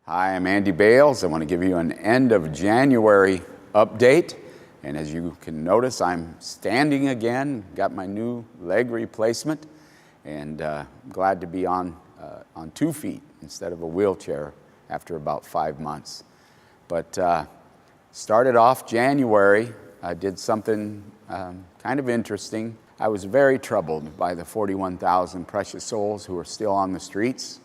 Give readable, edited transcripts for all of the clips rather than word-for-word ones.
Hi, I'm Andy Bales. I want to give you an end of January update. And as you can notice, I'm standing again, got my new leg replacement, and glad to be on 2 feet instead of a wheelchair after about 5 months. But started off January, I did something kind of interesting. I was very troubled by the 41,000 precious souls who are still on the streets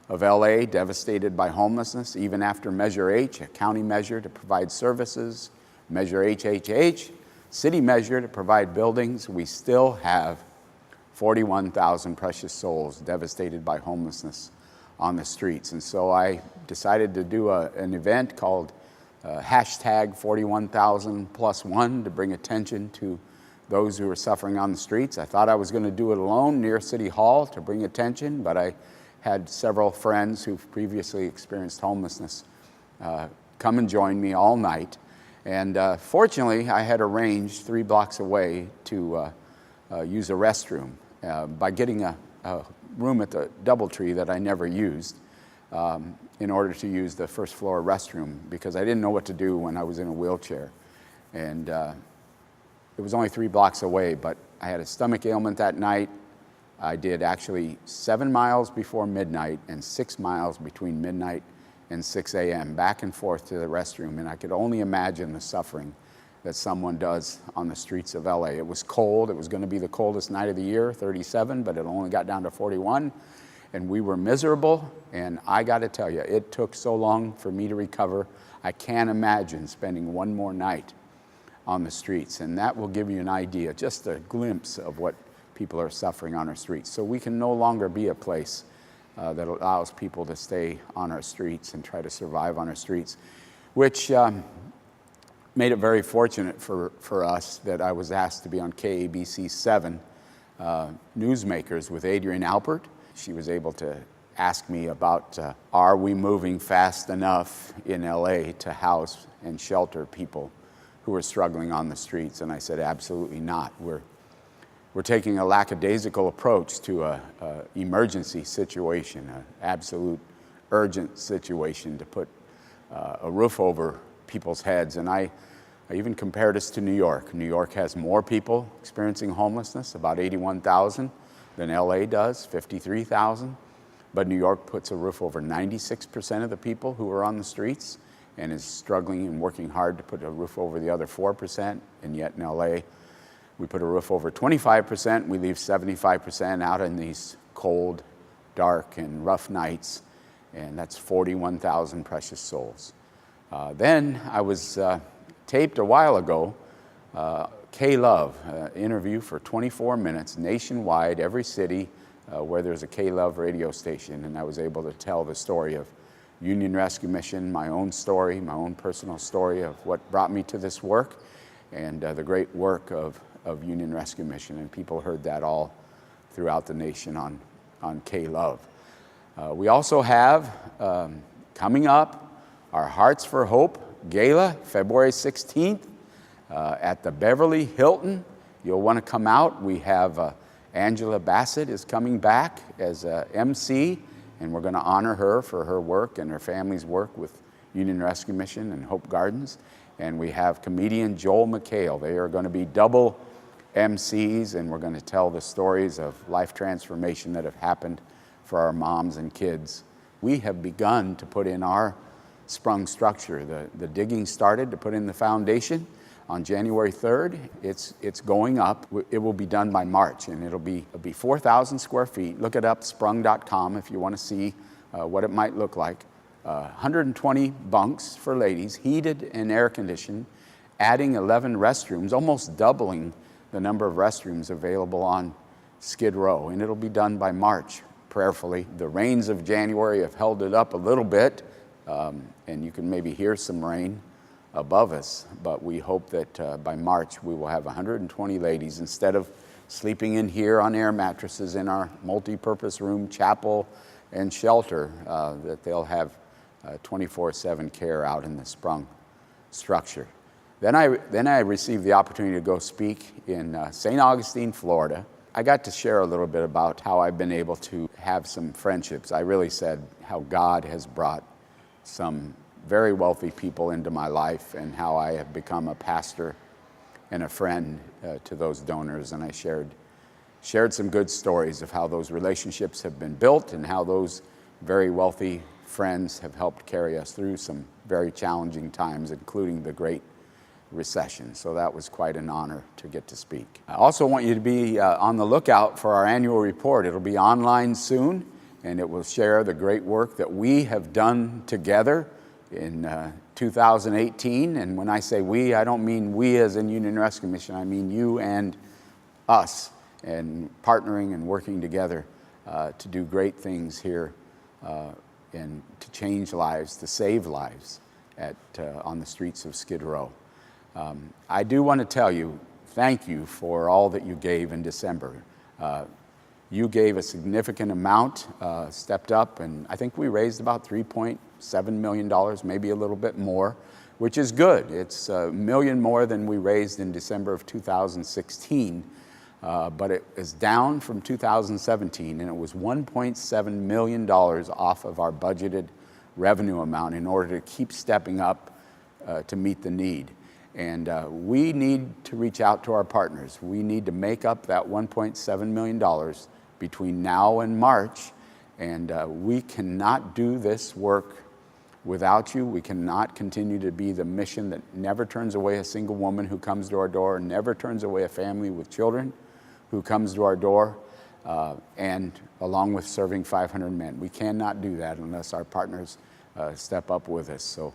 of LA, devastated by homelessness, even after Measure H, a county measure to provide services, Measure HHH, city measure to provide buildings. We still have 41,000 precious souls devastated by homelessness on the streets. And so I decided to do an event called hashtag 41,000+1 to bring attention to those who are suffering on the streets. I thought I was going to do it alone near City Hall to bring attention, but I had several friends who've previously experienced homelessness come and join me all night. And fortunately, I had arranged 3 blocks away to use a restroom by getting a room at the Doubletree that I never used in order to use the first floor restroom because I didn't know what to do when I was in a wheelchair. And it was only 3 blocks away, but I had a stomach ailment that night. I did actually 7 miles before midnight and 6 miles between midnight and 6 a.m. back and forth to the restroom, and I could only imagine the suffering that someone does on the streets of LA. It was cold. It was going to be the coldest night of the year, 37, but it only got down to 41, and we were miserable. And I got to tell you, it took so long for me to recover. I can't imagine spending one more night on the streets, and that will give you an idea, just a glimpse of what people are suffering on our streets. So we can no longer be a place that allows people to stay on our streets and try to survive on our streets, which made it very fortunate for us that I was asked to be on KABC 7 Newsmakers with Adrienne Alpert. She was able to ask me about, are we moving fast enough in LA to house and shelter people who are struggling on the streets? And I said, absolutely not. We're taking a lackadaisical approach to an emergency situation, an absolute urgent situation to put a roof over people's heads. And I even compared us to New York. New York has more people experiencing homelessness, about 81,000, than LA does, 53,000. But New York puts a roof over 96% of the people who are on the streets and is struggling and working hard to put a roof over the other 4%. And yet in LA, we put a roof over 25%, we leave 75% out in these cold, dark, and rough nights, and that's 41,000 precious souls. Then I was taped a while ago, K-Love, interview for 24 minutes, nationwide, every city where there's a K-Love radio station, and I was able to tell the story of Union Rescue Mission, my own story, my own personal story of what brought me to this work, and the great work of Union Rescue Mission, and people heard that all throughout the nation on K-Love. We also have coming up our Hearts for Hope Gala, February 16th at the Beverly Hilton. You'll want to come out. We have Angela Bassett is coming back as MC, and we're going to honor her for her work and her family's work with Union Rescue Mission and Hope Gardens. And we have comedian Joel McHale. They are going to be double MCs, and we're going to tell the stories of life transformation that have happened for our moms and kids. We have begun to put in our sprung structure. The digging started to put in the foundation on January 3rd. It's going up. It will be done by March, and it'll be 4,000 square feet. Look it up, sprung.com, if you want to see what it might look like. 120 bunks for ladies, heated and air conditioned, adding 11 restrooms, almost doubling the number of restrooms available on Skid Row, and it'll be done by March, prayerfully. The rains of January have held it up a little bit, and you can maybe hear some rain above us, but we hope that by March we will have 120 ladies, instead of sleeping in here on air mattresses in our multi-purpose room, chapel, and shelter, that they'll have 24/7 care out in the sprung structure. Then I received the opportunity to go speak in St. Augustine, Florida. I got to share a little bit about how I've been able to have some friendships. I really said how God has brought some very wealthy people into my life and how I have become a pastor and a friend to those donors. And I shared some good stories of how those relationships have been built and how those very wealthy friends have helped carry us through some very challenging times, including the Great Recession. So that was quite an honor to get to speak. I also want you to be on the lookout for our annual report. It'll be online soon, and it will share the great work that we have done together in 2018. And when I say we, I don't mean we as in Union Rescue Mission. I mean you and us, and partnering and working together to do great things here and to change lives, to save lives on the streets of Skid Row. I do want to tell you, thank you for all that you gave in December. You gave a significant amount, stepped up, and I think we raised about $3.7 million, maybe a little bit more, which is good. It's $1 million more than we raised in December of 2016, but it is down from 2017, and it was $1.7 million off of our budgeted revenue amount in order to keep stepping up to meet the need. And we need to reach out to our partners. We need to make up that $1.7 million between now and March. And we cannot do this work without you. We cannot continue to be the mission that never turns away a single woman who comes to our door, never turns away a family with children who comes to our door, and along with serving 500 men. We cannot do that unless our partners step up with us. So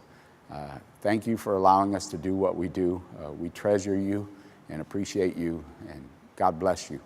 thank you for allowing us to do what we do. We treasure you and appreciate you, and God bless you.